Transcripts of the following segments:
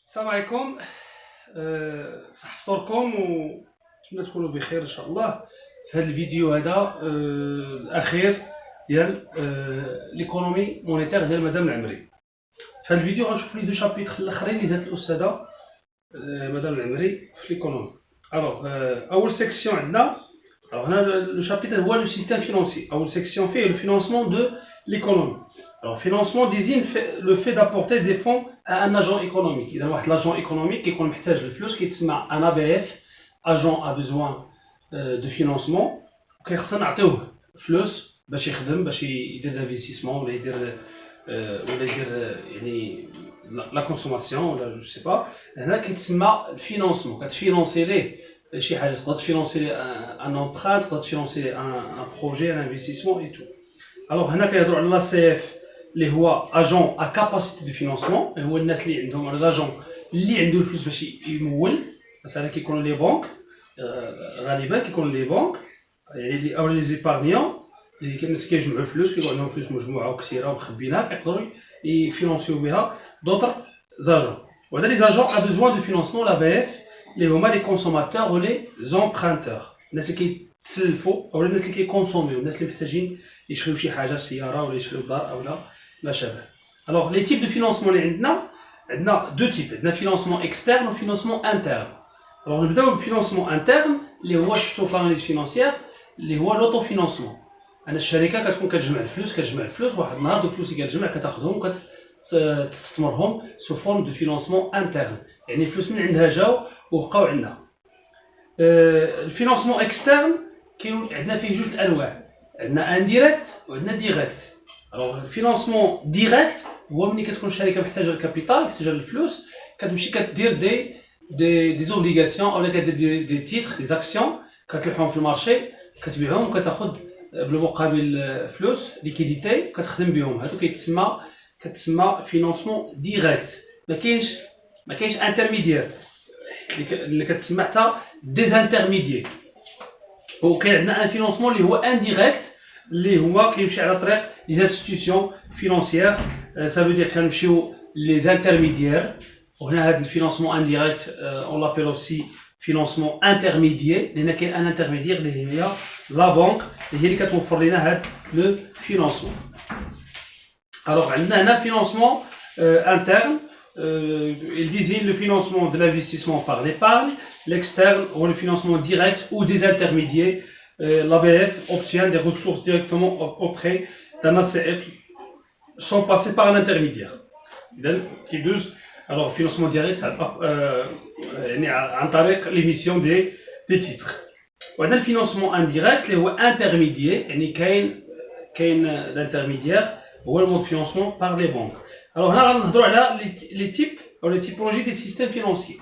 السلام عليكم. صح فطوركم ونتمنى تكونوا بخير ان شاء الله. في هذا الفيديو هذا الاخير ديال ليكونومي مونيتير ديال مدام العمري. في هذا الفيديو غنشوفوا لي دو شابيتر الاخرين اللي زادت الاستاذه مدام العمري في ليكونومي. اول سيكسيون عندنا هنا لو شابيتر هو لو سيستيم فينانسي. اول سيكسيون فيه لو فينانسمون دو l'économie. Alors, financement désigne le fait d'apporter des fonds à un agent économique. Il y a un agent économique qui est le flux qui est un ABF, agent a besoin de financement. Qui est un flux, باش يخدم باش يدير l'investissement ولا يدير يعني la consommation ولا je sais pas. هنا كيتسمى الفينانسمون. كتفينانسي ليه شي حاجه، تقدر تفينانسي ليه un emprunt، تقدر تفينانسي ليه un projet، un investissement et tout. Alors هنا كيهضروا على لا سي اف اللي هو اجون ا كاباسيتي دو فينانسمون، هو الناس اللي عندهم لاجون اللي عنده الفلوس باش يمول. مثلا كيكونوا لي بنك، غالبا كيكونوا لي بنك يعني او لي زيبارنيون اللي الناس كيجمعوا الفلوس، كيكون عندهم فلوس مجموعه وكثيره ومخبينها، كيقدروا يفينانسيو بها دوطر زاجون. وهذا لي زاجون ا بيزوان دو فينانسمون لا بي اف اللي هما لي كونسوماتور ولي زومبرانتور، الناس اللي كيتسلفوا او الناس اللي كيكونسوميو، الناس اللي محتاجين يشريو شي حاجه، سياره ولا يشريو دار او لا ما شابه. الوغ لي تيب دو فينانسمون اللي عندنا دو تيب، عندنا فينانسمون اكسترن و فينانسمون انترن. الوغ نبداو بالفينانسمون انترن اللي هو شفتو في لاناليز فينانسيير اللي هو لوطو فينانسمون. انا الشركه كتكون كتجمع الفلوس، واحد النهار دو الفلوس اللي كتجمع كتاخذهم وكتستثمرهم سو فورم دو فينانسمون انترن، يعني الفلوس من عندها جاو وبقاو عندنا. الفينانسمون اكسترن كاين عندنا فيه جوج الانواع، عندنا انديريكت وعندنا ديريكت. الوغ الفينانسمون ديريكت هو ملي كتكون الشركه محتاجه الكابيتال، محتاجه الفلوس، كتمشي كدير دي زوبليغاسيون او كدير دي تيتر، دي زاكسيون، كتلوحهم في المارشي، كتبيعهم وكتاخذ بالمقابل فلوس ليكيديتي كتخدم بهم. هادو كتسمى فينانسمون ديريكت. ما كاينش انترميديير اللي كتسمى حتى ديزانترميديير. وكاين عندنا ان فينانسمون اللي هو انديريكت اللي هو كيمشي على طريق لي انستيتيوشن فينانسيير. سا فو دير كنمشيو لي زانترميديير. وهنا هذا الفينانسمون انديريكت اون لابيل اوسي فينانسمون انترميديير، لان كاين ان انترميديير اللي هي لا بنك اللي هي اللي كتوفر لنا هذا لو فينانسمون. الوغ عندنا هنا فينانسمون interne, il désigne le financement de l'investissement par l'épargne. L'externe ou le financement direct ou des intermédiaires. L'ABF obtient des ressources directement auprès d'un ACF sans passer par un intermédiaire. Alors, financement direct عن طريق l'émission des titres. وعندنا le financement indirect اللي هو intermédiaire، يعني كاين l'intermédiaire هو le mode de financement par les banques. Alors هنا غنهضروا على les types ou les typologies des systèmes financiers.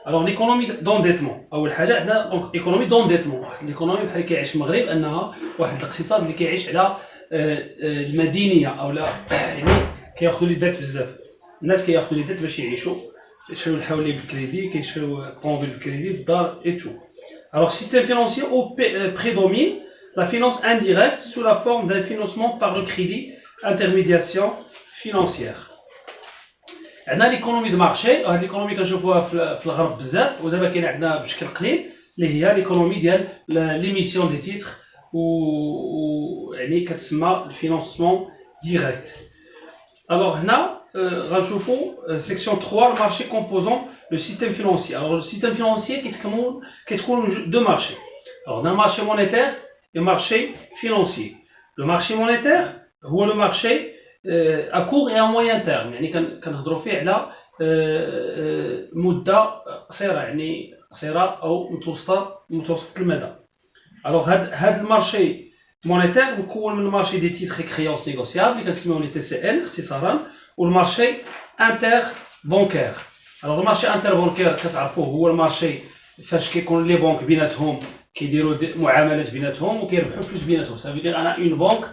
Alors l'économie d'endettement، اول حاجه عندنا دونك ايكونومي دونديتمون. واحد الايكونومي بحال كيعيش المغرب انها واحد الاقتصاد اللي كيعيش على المدينيه او لا، يعني كياخذوا لي دات بزاف. الناس كياخذوا لي دات باش يعيشوا، كيشريو الحوالي بالكريدي، كيشريو الطوموبيل بالكريدي، بالدار اي تو. Alors système financier où prédomine la finance indirecte sous la forme d'un financement par le crédit, intermédiation financière. عندنا ليكونومي دو مارشي، وهاد ليكونومي كنشوفوها في الغرب بزاف، ودابا كاين عندنا بشكل قليل اللي هي ليكونومي ديال ليميسيون دي تيتر، و يعني كتسمى الفينانسمون ديريكت. الوغ هنا غنشوفوا سيكسيون 3 المارشي كومبوزون لو سيستيم فينانسي. الوغ لو سيستيم فينانسي كيتكون دو مارشي. الوغ عندنا مارشي مونيتير و مارشي فينانسي. لو مارشي مونيتير هو لو مارشي à court et à moyen terme، يعني كنهضروا فيه على مده قصيره، يعني قصيره او متوسط المدى. الوغ هاد المارشي مونيتير مكون من المارشي دي تيتر اي كريونس نيغوسيابل اللي كنسميو لي تي سي ال اختصارا، والمارشي انتر بانكير. الوغ المارشي انتر بانكير كتعرفوه هو المارشي فاش كيكون لي بنك بيناتهم كيديروا معاملات بيناتهم وكيربحوا فلوس بيناتهم. صافي دير انا اون بنك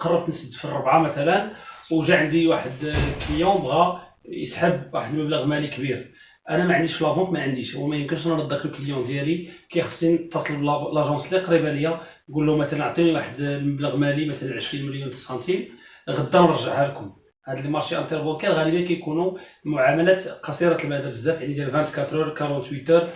قربت نسد في الربعه مثلا، وجا عندي واحد كليون بغى يسحب واحد المبلغ مالي كبير، انا ما عنديش في لابونك، ما عنديش، وما يمكنش نرد داك الكليون ديالي، كيخصني نتصل بلاجونس اللي قريبه ليا نقول له مثلا عطيني واحد المبلغ مالي مثلا 20 مليون سنتيم غدا نرجعها لكم. هاد لي مارشي انتربونكير غالبا كيكونوا معاملات قصيره المدى بزاف، يعني ديال 24 اور 48 اور،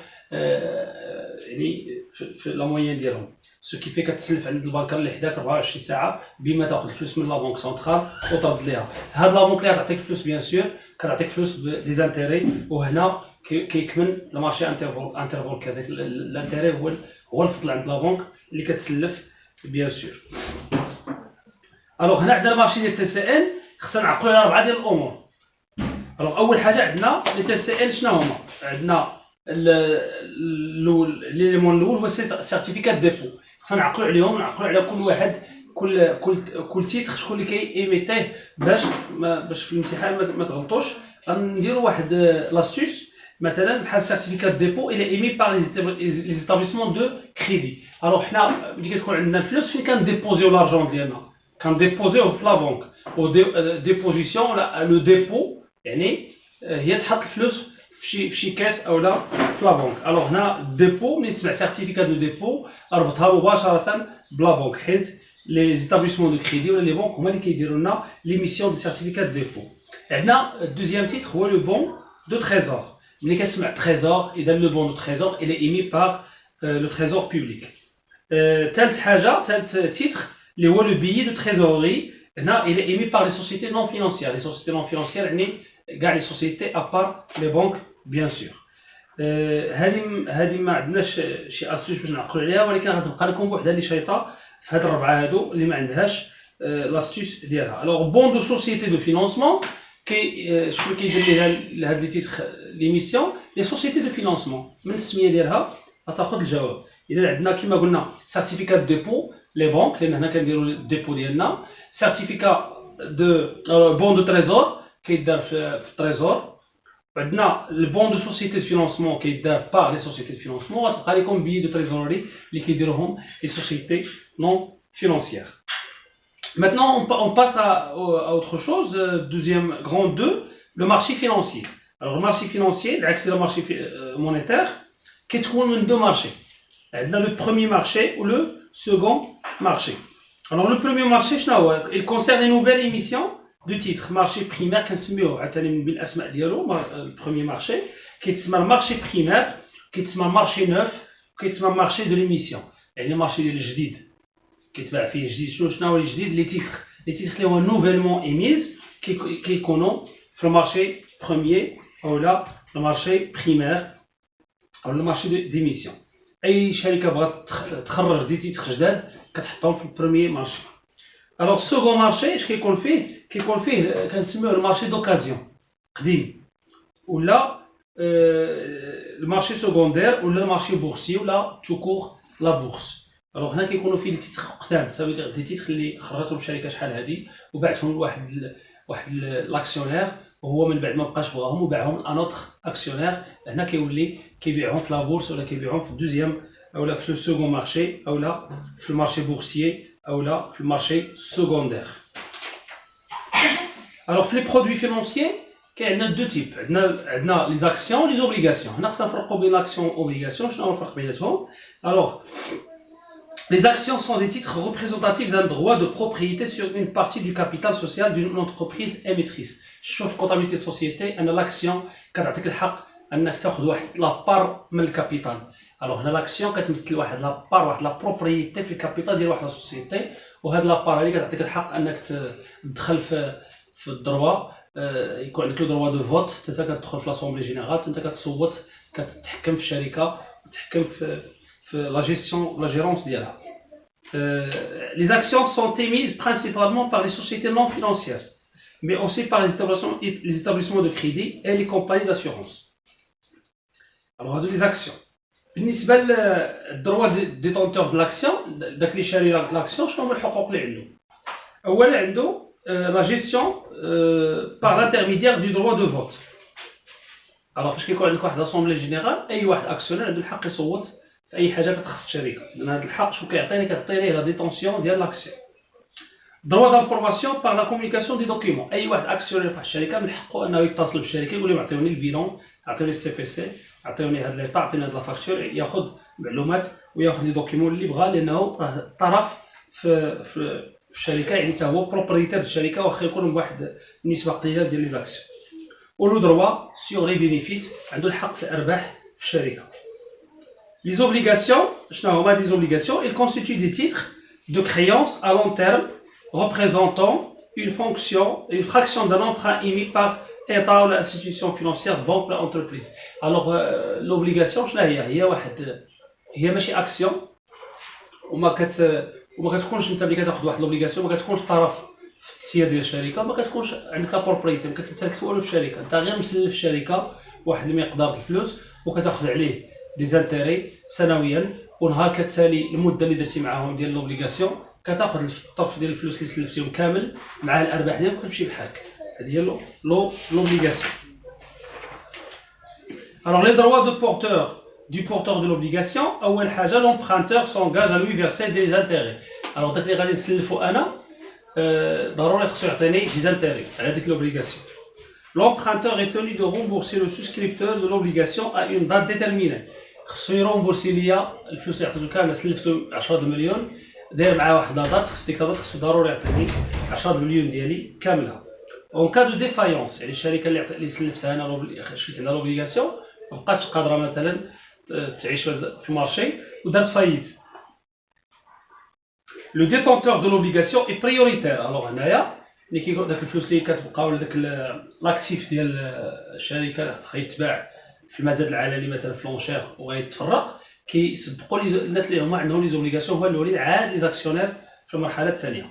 يعني في لا موين ديالهم، سو كيفي كتسلف عند البنكر اللي حداك 24 ساعه بما تاخذ الفلوس من لا بنك سونترال وترد ليها. هاد لا بنك اللي غتعطيك الفلوس بيان سور كتعطيك فلوس بدي زانتيري، وهنا كيكمن المارشي انتربونكير. داك الانتيري هو الفضل عند لا بنك اللي كتسلف بيان سور. الوغ هنا عندنا المارشي ديال تي سي ان، خصنا نعقلوا على 4 ديال الامور. الوغ اول حاجه عندنا لي تي سي ان شنو هما؟ عندنا ليليمون الاول هو سيرتيفيكات ديبو، خصنا نعقلوا عليهم، نعقلوا على كل واحد، كل تيتر شكون اللي كيميتيه باش في الامتحان ما تغلطوش. غنديروا واحد لاستيس مثلا بحال سيرتيفيكات ديبو الى ايمي بار لي زيتابليسمون دو كريدي. الوغ حنا ملي كتكون عندنا الفلوس فين كنديبوزيو لارجون ديالنا؟ كنديبوزيوه في لا بنك، و ديبوزيسيون لو ديبو يعني هي تحط الفلوس في شي كاس او لا في لا بنك. الوغ هنا ديبو ملي تسمع سيرتيفيكات دو ديبو ربطها مباشره بلا بنك، حيت لي زيتابليسمون دو كريدي ولا لي بنك هما اللي كيديروا لنا لي ميسيون دو سيرتيفيكات ديبو. عندنا الدوزيام تيتر هو لو بون دو تريزور. ملي كتسمع تريزور اذا لو بون دو تريزور الى ايمي بار لو تريزور بوبليك. ثالث حاجه، ثالث تيتر اللي هو لو بيي دو تريزوري، هنا الى ايمي بار لي سوسيتي نون فينانسيير. لي سوسيتي نون فينانسيير يعني كاع لي سوسيتي ابار لي بنك بيان سور. هذه ما عندناش شي استوش باش نعقلوا عليها، ولكن غتبقى لكم بوحدها اللي شايطه في هاد الربعه هادو اللي ما عندهاش لاستوس ديالها. الوغ بون دو سوسيتي دو فينانسمون شكون كيدير ليها هاد لي تيتر لي ميسيون؟ لي سوسيتي دو فينانسمون، من السميه ديالها غتاخذ الجواب. اذا عندنا كما قلنا سيرتيفيكات ديبو لي بنك، لان هنا كنديروا الديبو ديالنا. سيرتيفيكا دو بون دو تريزور كيدار في التريزور. عندنا البون دو سوسيتي دو فينانسمون كيدار بار لي سوسيتي دو فينانسمون، غتلقى لكم بيي دو تريزوري اللي كيديروهم لي سوسيتي نون فينانسيير. Maintenant, on passe à autre chose. Deuxième grand 2, le marché financier. Alors, le marché financier, c'est le marché monétaire, qui est من deux marchés. Dans le premier marché ou le second marché. Alors, le premier marché, il concerne les nouvelles émissions de titres. Marché primaire, le premier marché, qui est le marché primaire, qui est le marché neuf, qui est le marché de l'émission. Et le marché الجديد. كيتباع فيه جديد. شنو هو الجديد؟ لي تيتر اللي هو نوفيلمون ايميز كيكونوا في المارشي بروميير او لا المارشي بريمير او المارشي ديميسيون. اي شركه بغات تخرج دي تيتر جداد كتحطهم في البروميير مارشي. الوغ السكون مارشي اش كيكون فيه كنسميوه المارشي دوكازيون قديم، ولا المارشي سكوندير، ولا المارشي بورسي، ولا توكور لا بورس. الوغ هنا كيكونوا فيه لي تيتر قدام، سا فو دي تيتر اللي خرجتهم الشركه شحال هادي وباعتهم لواحد لاكسيونير، وهو من بعد ما بقاش بغاهم وباعهم لان اوتر اكسيونير. هنا كيولي كيبيعهم في لا بورس، ولا كيبيعهم في الدوزيام اولا في لو سكون مارشي، اولا في المارشي بورسيي، اولا في المارشي سكوندير. الوغ في لي برودوي فينونسيي كاين عندنا دو تيب، عندنا لي زاكسيون لي زوبليغاسيون. هنا خصنا نفرقوا بين لاكسيون و اوبليغاسيون. شنو هو الفرق بيناتهم؟ الوغ les actions sont des titres représentatifs d'un droit de propriété sur une partie du capital social d'une entreprise émettrice. شوف في comptabilité société ان لاكسيون كتعطيك الحق انك تاخذ واحد لابار من الكابيتال. الوغ هنا لاكسيون كتمثل واحد لابار، واحد لا بروبريتي في الكابيتال ديال واحد لا سوسيتي، وهاد لابار هادي كتعطيك الحق انك تدخل في الدروا، يكون عندك لو دروا دو فوت، انت كتدخل في لاسومبلي جينيرال، انت كتصوت، كتحكم في الشركه، تحكم في la gestion, la gérance d'IALA. Les actions sont émises principalement par les sociétés non financières, mais aussi par les établissements de crédit et les compagnies d'assurance. Alors, les actions. بالنسبة للدروا détenteur de l'action, داك اللي شاري l'action, شنو هما الحقوق اللي عنده؟ أولا عنده la gestion par l'intermédiaire du droit de vote. Alors, فاش كيكون عندك واحد l'assemblée générale، أي واحد أكسيونير عنده الحق يصوت في اي حاجه كتخص الشركه، لان هذا الحق شنو كيعطيني ليه لا ديتونسيون ديال لاكسيون. دروا دانفورماسيون بار لا كومونيكاسيون دي دوكيومون. اي واحد اكسيونير في واحد الشركه من حقه انه يتصل بالشركه يقول لهم عطيوني البيلون، عطيوني السي بي سي، عطيوني هاد ليطا، عطيوني هاد لا فاكتور، ياخذ معلومات وياخذ لي دوكيومون اللي بغا، لانه طرف في في الشركه، يعني حتى هو بروبريتير الشركه واخا يكون بواحد النسبه قليله ديال لي زاكسيون. ولو دروا سور لي بينيفيس، عنده الحق في الارباح في الشركه. Les obligations, des obligations, ils constituent des titres de créance à long terme représentant une fraction d'un emprunt émis par État ou l'institution financière, banque ou l'entreprise. Alors, l'obligation, هي ماشي اكسيون وما كتكونش انت ملي كتاخذ واحد لوبليغاسيون ما كتكونش طرف في التسيير ديال الشركه، ما كتكونش عندك بروبريتي، ما كتمتلك والو في الشركه، انت غير مسلف في الشركه واحد المقدار د الفلوس وكتاخذ عليه دي زانتيري سنويا، ونهار كتسالي المده اللي درتي معاهم ديال لوبليغاسيون كتاخذ الطرف ديال الفلوس اللي سلفتيهم كامل مع الارباح ديالك وكتمشي بحالك. هذه هي l'obligation. Alors les droits de du porteur de l'obligation، اول حاجه l'emprunteur s'engage à lui verser des intérêts. Alors داك اللي غادي نسلفو انا ضروري خصو يعطيني دي زانتيري على ديك l'obligation. L'emprunteur est tenu de rembourser le souscripteur de l'obligation à une date déterminée. خصو يرومبورسي ليا الفلوس اللي عطيتو كامله، سلفتو 10 المليون، داير معاه واحد لاطات، في ديك لاطات خصو ضروري يعطيني 10 المليون ديالي كامله. اون كا دو ديفايونس، يعني الشركه اللي سلفتها انا شريت عندها لوبليغاسيون مابقاتش قادره مثلا تعيش في المارشي ودارت فايت، لو ديتونتور دو لوبليغاسيون اي بريوريتير. الوغ هنايا ملي كيكون داك الفلوس اللي كتبقى ولا داك لاكتيف ديال الشركه غيتباع في المزاد العالمي مثلا في لونشير وغيتفرق، كيسبقوا الناس اللي هما عندهم لي زوبليغاسيون هو الاولين عاد لي زاكسيونير في المرحله الثانيه.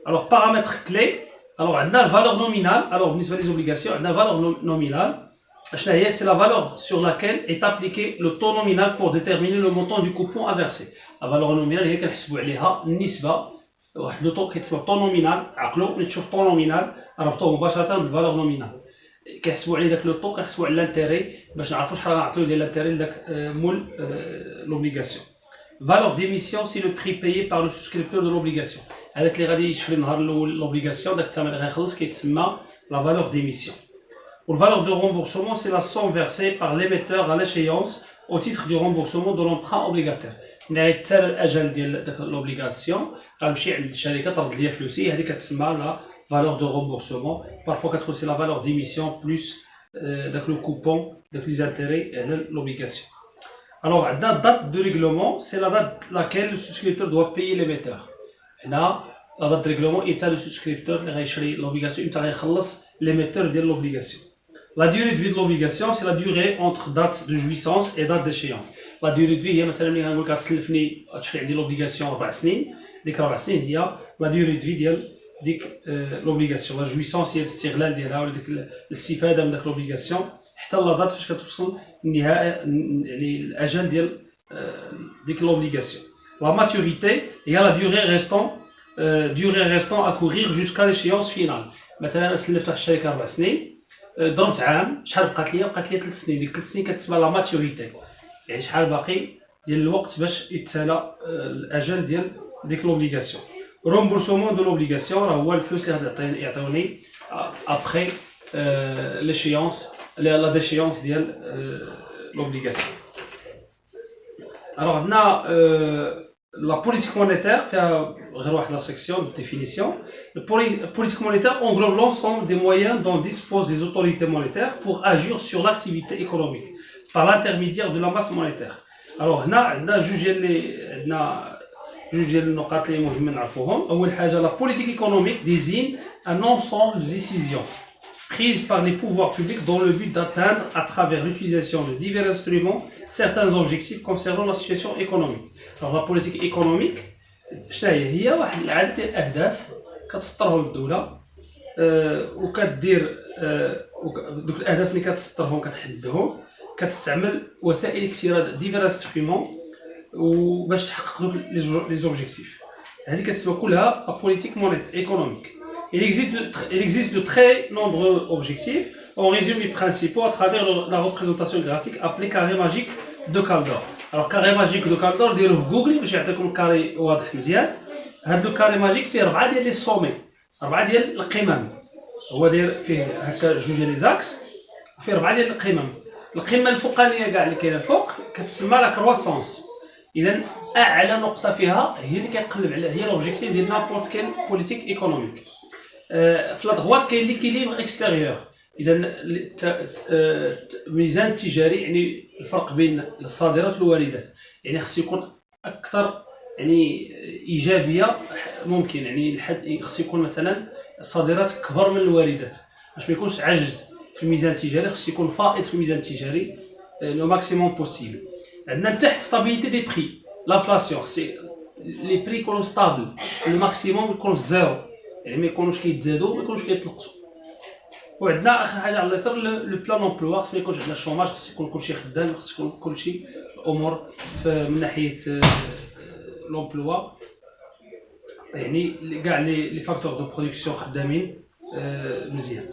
الوغ بارامتر كلي، الوغ عندنا الفالور نومينال. الوغ بالنسبه لي زوبليغاسيون عندنا الفالور نومينال. شنو هي؟ سي لا فالور sur laquelle est appliqué le taux nominal pour déterminer le montant du coupon à verser. لا فالور نومينال هي كنحسبوا عليها النسبه، واحد لو طو كيتسمى طو نومينال. عقلوا ملي تشوف طو نومينال ربطوه مباشره بالفالور نومينال، كيحسبوا عليه داك لو طو، كنحسبوا على لانتيري باش نعرفوا شحال غنعطيو ديال لانتيري لداك مول لوبليغاسيون. Valeur d'émission, c'est le prix payé par le souscripteur de l'obligation. هذاك اللي غادي يشري النهار الاول لوبليغاسيون، داك الثمن اللي غيخلص كيتسمى لا فالور ديميسيون. Pour le valeur de remboursement, c'est la somme versée par l'émetteur à l'échéance au titre du remboursement de l'emprunt obligataire. نهاية تسال الأجل ديال داك l'obligation غنمشي عند الشركة ترد ليا فلوسي، هذه كتسمى لا valeur de remboursement. Parfois كتكون سي la valeur d'émission plus داك لو كوبون داك لي زانتيري على l'obligation. Alors عندنا date de règlement, c'est la date laquelle le souscripteur doit payer l'émetteur. هنا la date de règlement إمتى le souscripteur اللي غيشري l'obligation إمتى غيخلص l'émetteur ديال l'obligation. La durée de vie de l'obligation, c'est la durée entre date de jouissance et date d'échéance. La durée de vie هي مثلا ملي غنقول لك غتسلفني تشري عندي l'obligation 4 سنين، ديك 4 سنين هي la durée de vie ديال ديك l'obligation. La jouissance هي الاستغلال ديالها ولا ديك الاستفاده من داك l'obligation حتى لا دات فاش كتوصل النهايه، يعني الاجل ديال ديك l'obligation. La maturité هي la durée restant à courir jusqu'à l'échéance finale. مثلا انا سلفت واحد الشركه 4 سنين، ضربت عام، شحال بقات ليا؟ بقات ليا 3 سنين. ديك 3 سنين كتسمى لا ماتوريتي، يعني شحال باقي ديال الوقت باش يتسالى الاجل ديال ديك لوبليغاسيون. رومبورسمون دو لوبليغاسيون راه هو الفلوس اللي غادي يعطيوني ابخي ليشيونس لا ديشيونس ديال لوبليغاسيون. الوغ عندنا لا بوليتيك مونيتير فيها غير واحد لا سيكسيون دو ديفينيسيون. La politique monétaire englobe l'ensemble des moyens dont disposent les autorités monétaires pour agir sur l'activité économique par l'intermédiaire de la masse monétaire. Alors هنا عندنا جوج ديال النقاط اللي مهم نعرفوهم. أول حاجة la politique économique désigne un ensemble de décisions prises par les pouvoirs publics dans le but d'atteindre à travers l'utilisation de divers instruments certains objectifs concernant la situation économique. Alors la politique économique شنو هي؟ واحد العدد ديال الأهداف كتسطرهم الدولة وكدير دوك الأهداف اللي كتسطرهم كتحددهم، كتستعمل وسائل كثيرة ديفير انسترومون باش تحقق دوك لي زوبجيكتيف. هذه كتسمى كلها لا بوليتيك économique. Il existe de très nombreux objectifs. On résume les principaux à travers la représentation graphique appelée carré magique de Caldor. Alors carré magique de Caldor ديروه في جوجل باش يعطيكم الكاري واضح مزيان. هاد لو كاري ماجيك فيه 4 ديال لي سومي، 4 ديال القمم. هو داير فيه هكا جوج ديال لي زاكس وفيه 4 ديال القمم. القمه الفوقانيه كاع اللي كاينه فوق كتسمى لا كرواسونس، اذا اعلى نقطه فيها هي اللي كيقلب عليها، هي لوبجيكتيف ديال نابورت كين بوليتيك ايكونوميك. في لا دغوات كاين ليكيليبر اكستيريور. اذا الميزان التجاري يعني الفرق بين الصادرات والواردات، يعني خص يكون اكثر يعني ايجابيه ممكن، يعني الحد خص يكون مثلا الصادرات كبر من الواردات باش ما يكونش عجز في الميزان التجاري، خص يكون فائض في الميزان التجاري لو ماكسيموم بوسيبل. عندنا تحت ستابيليتي دي بري، لانفلاسيون سي لي بري يكونوا ستابل، لو ماكسيموم يكون زيرو، يعني ما يكونوش كيتزادوا ما يكونوش كيتنقصوا. وعندنا اخر حاجه على اليسار لو بلان امبلوا، خص ما يكونش عندنا الشوماج، خص يكون كلشي خدام، خص يكون كلشي الامور من ناحيه لومبلوا، يعني كاع لي فاكتور دو برودكسيون خدامين مزيان.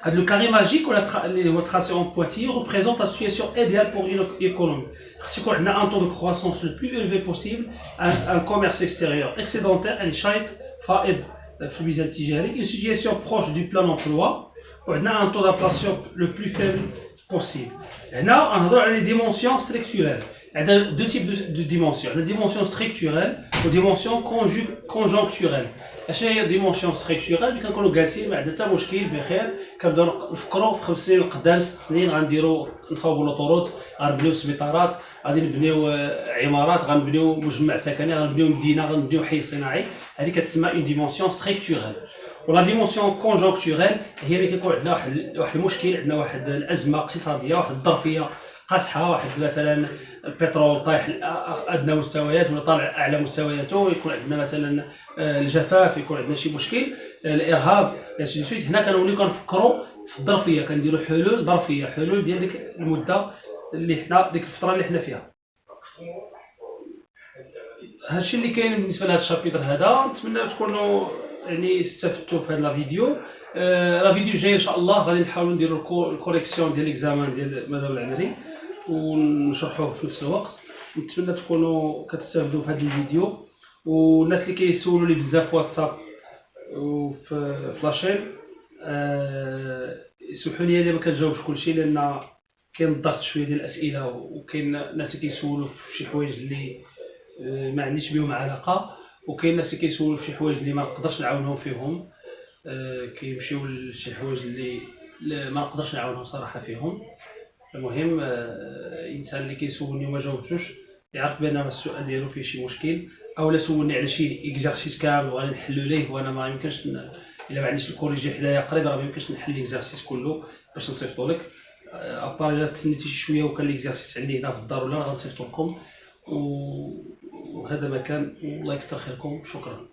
هذا لو كاري ماجيك ولا اللي هو تراسي اون بوانتيي ريبريزونت لا سيتواسيون ايديال بور اون ايكونومي. خص يكون عندنا ان طو دو كرواسونس لو بلو élevé بوسيبل، ان كوميرس اكستيريور اكسيدونتير يعني شايط فائض في الميزان التجاري، اون سيتواسيون بروش دو بلان امبلوا، وعندنا ان طو دانفلاسيون لو بلو فيبل بوسيبل. هنا غنهضروا على لي ديمونسيون ستركتورال. عندنا دو تيب دو ديمونسيون، عندنا ديمونسيون ستركتورال و ديمونسيون كونجونكتورال. اشنو هي ديمونسيون ستركتورال؟ اللي كنكونوا جالسين ما عندنا حتى مشكل بخير، كنبداو نفكروا في 5 سنين القدام 6 سنين غنديروا نصاوبوا لوطوروت، غنبنيو سبيطارات، غادي نبنيو عمارات، غنبنيو مجمع سكني، غنبنيو مدينه، غنبنيو حي صناعي. هذه كتسمى اون ديمونسيون ستركتورال. ولا ديمونسيون كونجونكتورال هي اللي كيكون عندنا واحد المشكل، عندنا واحد الازمه اقتصاديه، واحد الظرفيه قاصحه، واحد مثلا البترول طايح ادنى مستويات ولا طالع اعلى مستوياته، يكون عندنا مثلا الجفاف، يكون عندنا شي مشكل، الارهاب سي سويت. هنا كنوليو كنفكروا في الظرفيه، كنديروا حلول ظرفيه، حلول ديال ديك المده اللي حنا ديك الفتره اللي حنا فيها. هادشي اللي كاين بالنسبه لهذا الشابيتر هذا. نتمنى تكونوا يعني استفدتوا في هذا لا فيديو. لا فيديو الجاي ان شاء الله غادي نحاولوا نديروا الكوريكسيون ديال ليكزامان ديال المدى العملي ونشرحوه في نفس الوقت. نتمنى تكونوا كتستافدوا في هذا الفيديو. والناس اللي كيسولوا لي بزاف في واتساب وفي لاشين يسمحوا لي الا ما كنجاوبش كلشي، لان كاين الضغط شويه ديال الاسئله، وكاين ناس اللي كيسولوا في شي حوايج اللي ما عنديش بهم علاقه، وكاين ناس اللي كيسولوا في شي حوايج اللي ما نقدرش نعاونهم فيهم، كيمشيو لشي حوايج اللي ما نقدرش نعاونهم صراحه فيهم. المهم الانسان اللي كيسولني وما جاوبتوش يعرف بان السؤال ديالو فيه شي مشكل، او لا سولني على شي اكزرسيس كامل وغادي نحلو ليه وانا ما يمكنش الا ما عنديش الكوريجي حدايا قريب راه ما يمكنش نحل الاكزرسيس كله باش نصيفطو لك. ابار الا تسنيتي شي شويه وكان الاكزرسيس عندي هنا في الدار ولا غنصيفطو لكم. وهذا ما كان، والله يكثر خيركم، شكرا.